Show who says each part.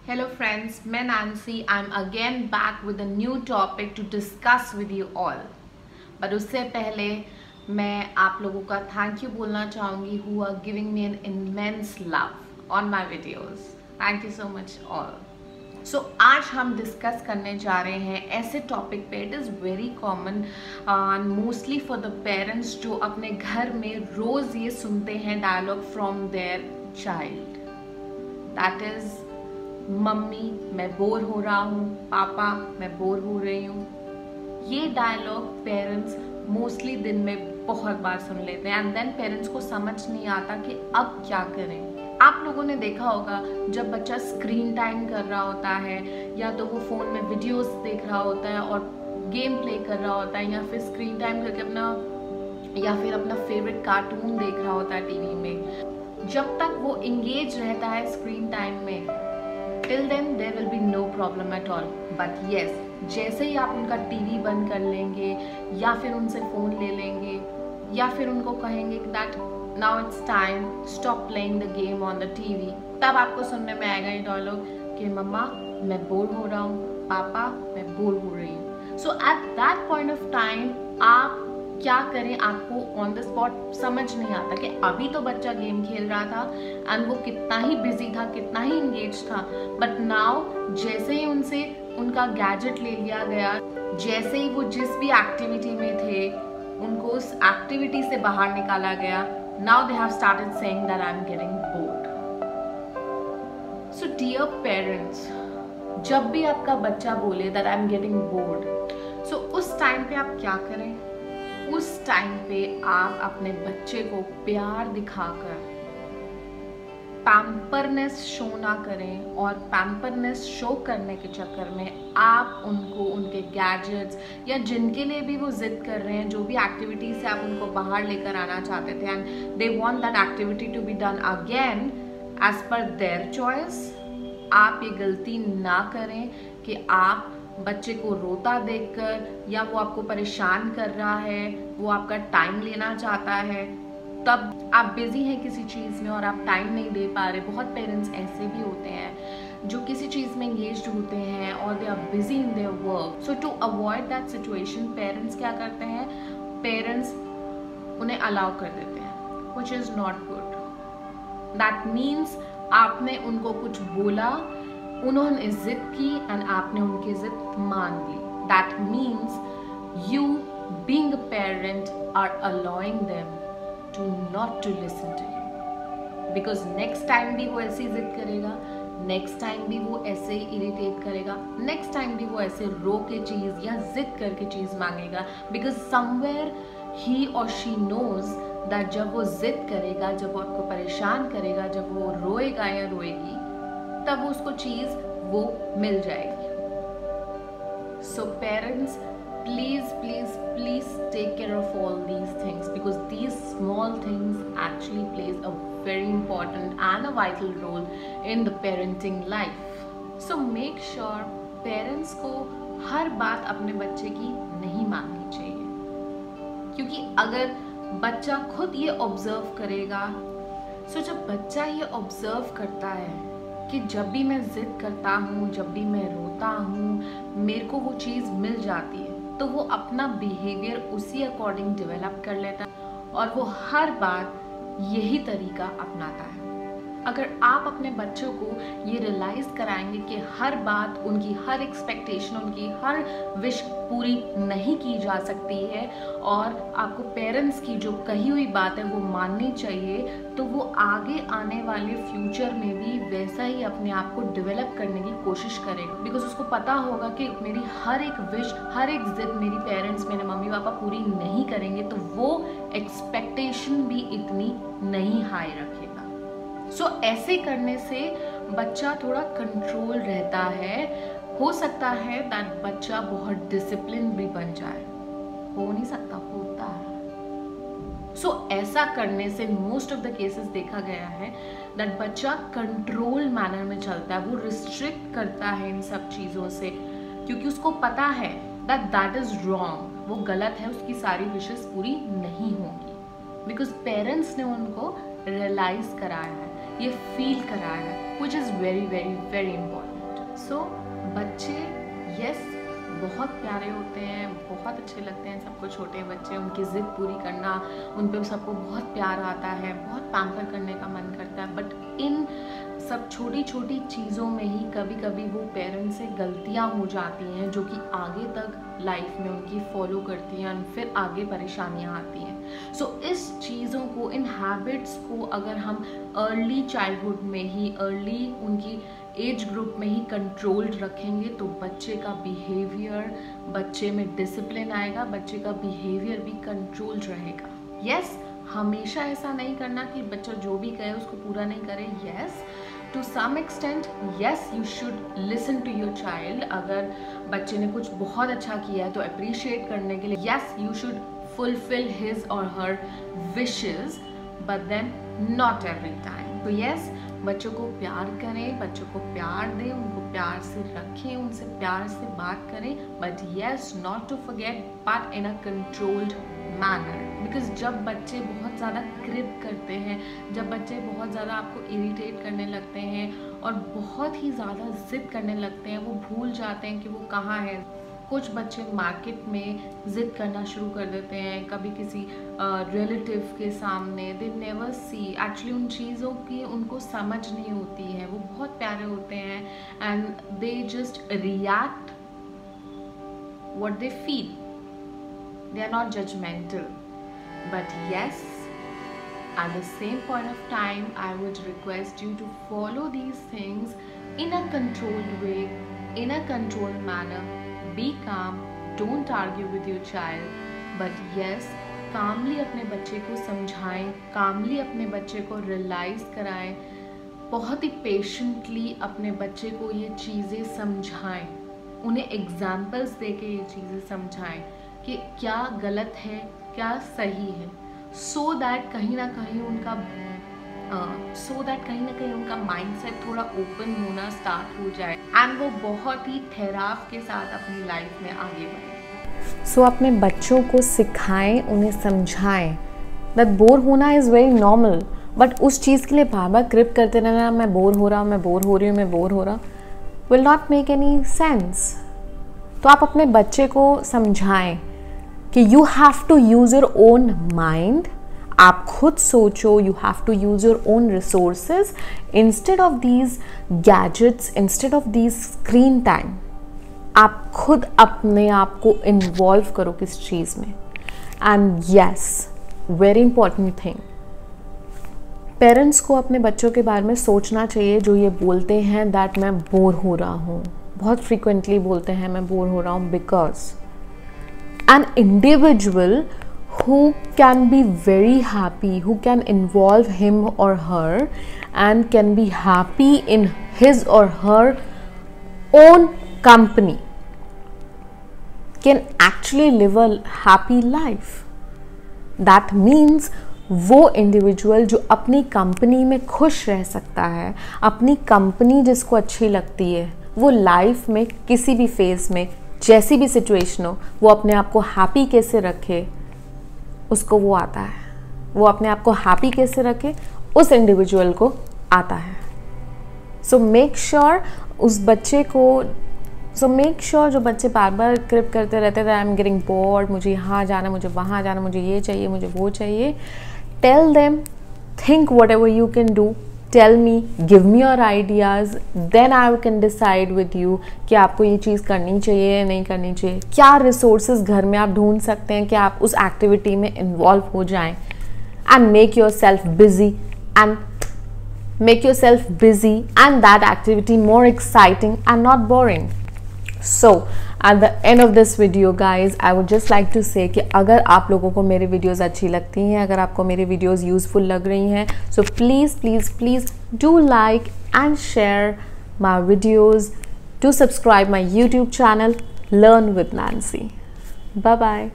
Speaker 1: Hello friends, मैं Nancy. I'm again back with a new topic to discuss with you all. But उससे पहले मैं आप लोगों का थैंक यू बोलना चाहूँगी who are giving me an immense love on my videos. Thank you so much all. So आज हम डिस्कस करने जा रहे हैं ऐसे टॉपिक पे. It is very common mostly for the parents जो अपने घर में रोज़ ये सुनते हैं dialogue from their child. That is mummy मैं बोर हो रहा हूँ, पापा मैं बोर हो रही हूँ. ये डायलॉग पेरेंट्स मोस्टली दिन में बहुत बार सुन लेते हैं एंड देन पेरेंट्स को समझ नहीं आता कि अब क्या करें. आप लोगों ने देखा होगा जब बच्चा स्क्रीन टाइम कर रहा होता है या तो वो फ़ोन में वीडियोस देख रहा होता है और गेम प्ले कर रहा होता है या फिर स्क्रीन टाइम करके अपना फेवरेट कार्टून देख रहा होता है टीवी में. जब तक वो इंगेज रहता है स्क्रीन टाइम में till then there will be no problem at all. But yes, जैसे ही आप उनका टीवी बंद कर लेंगे या फिर उनसे फ़ोन ले लेंगे या फिर उनको कहेंगे that now it's time stop playing the game on the TV, तब आपको सुनने में आएगा ये डायलॉग कि मम्मा मैं बोर हो रहा हूँ, पापा मैं बोर हो रही हूँ. So at that point of time आप क्या करें आपको ऑन द स्पॉट समझ नहीं आता कि अभी तो बच्चा गेम खेल रहा था एंड वो कितना ही बिजी था, कितना ही इंगेज था. बट नाउ जैसे ही उनसे उनका गैजेट ले लिया गया, जैसे ही वो जिस भी एक्टिविटी में थे उनको उस एक्टिविटी से बाहर निकाला गया, now they have started saying that I am getting bored. So dear parents, जब भी आपका बच्चा बोले that I am getting bored, so उस टाइम पे आप क्या करें? उस टाइम पे आप अपने बच्चे को प्यार दिखाकर पैम्परनेस शो ना करें और पैम्परनेस शो करने के चक्कर में आप उनको उनके गैजेट्स या जिनके लिए भी वो जिद कर रहे हैं, जो भी एक्टिविटी से आप उनको बाहर लेकर आना चाहते थे and they want that activity to be done again as per their choice, आप ये गलती ना करें कि आप बच्चे को रोता देखकर या वो आपको परेशान कर रहा है, वो आपका टाइम लेना चाहता है, तब आप बिजी हैं किसी चीज़ में और आप टाइम नहीं दे पा रहे. बहुत पेरेंट्स ऐसे भी होते हैं जो किसी चीज़ में एंगेज्ड होते हैं और they are busy in their work. So to avoid that situation parents क्या करते हैं? पेरेंट्स उन्हें अलाउ कर देते हैं, which is not good. That means आपने उनको कुछ बोला, उन्होंने जिद की एंड आपने उनकी जिद मान ली. That means you being a parent are allowing them to not to listen to you, because next time भी वो ऐसी जिद करेगा, नेक्स्ट टाइम भी वो ऐसे इरिटेट करेगा, नेक्स्ट टाइम भी वो ऐसे रो के चीज़ या जिद करके चीज़ मांगेगा. बिकॉज समवेयर ही और शी नोज दैट जब वो जिद करेगा, जब वो आपको परेशान करेगा, जब वो रोएगा या रोएगी, तब उसको चीज़ वो मिल जाएगी. So parents please take care of all these things because these small things actually plays a very important and a vital role in the parenting life. So make sure parents को हर बात अपने बच्चे की नहीं माननी चाहिए, क्योंकि अगर बच्चा खुद ये ऑब्जर्व करेगा, सो जब बच्चा ये ऑब्जर्व करता है कि जब भी मैं जिद करता हूँ, जब भी मैं रोता हूँ, मेरे को वो चीज़ मिल जाती है, तो वो अपना बिहेवियर उसी अकॉर्डिंग डेवलप कर लेता है और वो हर बार यही तरीका अपनाता है. अगर आप अपने बच्चों को ये रियलाइज़ कराएंगे कि हर बात, उनकी हर एक्सपेक्टेशन, उनकी हर विश पूरी नहीं की जा सकती है और आपको पेरेंट्स की जो कही हुई बात है वो माननी चाहिए, तो वो आगे आने वाले फ्यूचर में भी वैसा ही अपने आप को डेवलप करने की कोशिश करेगा. बिकॉज उसको पता होगा कि मेरी हर एक विश, हर एक जिद मेरी पेरेंट्स, मेरे मम्मी पापा पूरी नहीं करेंगे, तो वो एक्सपेक्टेशन भी इतनी नहीं हाई रखेगा. सो ऐसे करने से बच्चा थोड़ा कंट्रोल रहता है. हो सकता है दैट बच्चा बहुत डिसिप्लिन भी बन जाए, हो नहीं सकता, होता है. सो ऐसा करने से मोस्ट ऑफ द केसेस देखा गया है दैट बच्चा कंट्रोल मैनर में चलता है, वो रिस्ट्रिक्ट करता है इन सब चीज़ों से, क्योंकि उसको पता है दैट इज़ रॉन्ग, वो गलत है, उसकी सारी विशेस पूरी नहीं होंगी. बिकॉज पेरेंट्स ने उनको रियलाइज कराया है, ये फील कराया है. which is very very very important. So बच्चे yes बहुत प्यारे होते हैं, बहुत अच्छे लगते हैं सबको, छोटे बच्चे, उनकी ज़िद पूरी करना, उन पे सबको बहुत प्यार आता है, बहुत पैम्पर करने का मन करता है। बट इन सब छोटी छोटी चीज़ों में ही कभी कभी वो पेरेंट्स से गलतियाँ हो जाती हैं जो कि आगे तक लाइफ में उनकी फॉलो करती हैं, फिर आगे परेशानियाँ आती हैं। सो इस चीज़ों को, इन हैबिट्स को अगर हम अर्ली चाइल्डहुड में ही, अर्ली उनकी एज ग्रुप में ही कंट्रोल्ड रखेंगे तो बच्चे का बिहेवियर, बच्चे में डिसिप्लिन आएगा, बच्चे का बिहेवियर भी कंट्रोल्ड रहेगा। यस, हमेशा ऐसा नहीं करना कि बच्चा जो भी कहे उसको पूरा नहीं करे। Yes, to some extent yes, you should listen to your child. अगर बच्चे ने कुछ बहुत अच्छा किया है तो अप्रिशिएट करने के लिए yes, you should fulfil his or her wishes, but then not every time. तो यस, बच्चों को प्यार करें, बच्चों को प्यार दें, उनको प्यार से रखें, उनसे प्यार से बात करें, but yes, not to forget, but in a controlled manner. Because जब बच्चे बहुत ज़्यादा क्रिप करते हैं, जब बच्चे बहुत ज़्यादा आपको इरिटेट करने लगते हैं और बहुत ही ज़्यादा जिद करने लगते हैं, वो भूल जाते हैं कि वो कहाँ है। कुछ बच्चे मार्केट में ज़िद करना शुरू कर देते हैं, कभी किसी रिलेटिव के सामने, दे नेवर सी, एक्चुअली उन चीज़ों की उनको समझ नहीं होती है। वो बहुत प्यारे होते हैं and they just react what they feel, they are not judgemental. But yes, at the same point of time, I would request you to follow these things in a controlled way, in a controlled manner. Be calm, don't argue with your child, but yes, calmly अपने बच्चे को समझाएं, calmly अपने बच्चे को realise कराएं, बहुत ही patiently अपने बच्चे को ये चीज़ें समझाएं, उन्हें एग्जाम्पल्स दे के ये चीज़ें समझाएं कि क्या गलत है, क्या सही है, सो दैट कहीं ना कहीं उनका माइंडसेट थोड़ा ओपन होना स्टार्ट हो जाए एंड वो बहुत ही ठहराव के साथ अपनी लाइफ में आगे बढ़े।
Speaker 2: सो अपने बच्चों को सिखाएं, उन्हें समझाएं दैट बोर होना इज़ वेरी नॉर्मल, बट उस चीज़ के लिए बार बार क्रिप करते रहना, मैं बोर हो रहा, मैं बोर हो रही हूँ, मैं बोर हो रहा, will not make any sense. तो आप अपने बच्चे को समझाएं कि you have to use your own mind, आप खुद सोचो, you have to use your own resources instead of these gadgets, instead of these screen time. आप खुद अपने आप को इन्वॉल्व करो किस चीज़ में। And yes, very important thing, parents को अपने बच्चों के बारे में सोचना चाहिए जो ये बोलते हैं दैट मैं बोर हो रहा हूँ, बहुत फ्रीक्वेंटली बोलते हैं मैं बोर हो रहा हूँ, because an individual who can be very happy, who can involve him or her and can be happy in his or her own company can actually live a happy life. That means वो individual जो अपनी company में खुश रह सकता है, अपनी company जिसको अच्छी लगती है, वो लाइफ में किसी भी फेज में जैसी भी सिचुएशन हो, वो अपने आप को हैप्पी कैसे रखे, उसको वो आता है। वो अपने आप को हैप्पी कैसे रखे, उस इंडिविजुअल को आता है। सो मेक श्योर उस बच्चे को, मेक श्योर जो बच्चे बार बार क्रिप करते रहते थे, आई एम गेटिंग बोर्ड, मुझे यहाँ जाना, मुझे वहाँ जाना, मुझे ये चाहिए, मुझे वो चाहिए, tell them, think whatever you can do, tell me, give me your ideas, then I can decide with you कि आपको ये चीज़ करनी चाहिए या नहीं करनी चाहिए। क्या रिसोर्सेज घर में आप ढूंढ सकते हैं कि आप उस एक्टिविटी में इन्वॉल्व हो जाएं and make your self busy and that activity more exciting and not boring. So at the end of this video guys, I would just like to say कि अगर आप लोगों को मेरे वीडियोस अच्छी लगती हैं, अगर आपको मेरे वीडियोस यूज़फुल लग रही हैं, so please do like and share my videos, do subscribe my YouTube channel Learn with Nancy. Bye bye.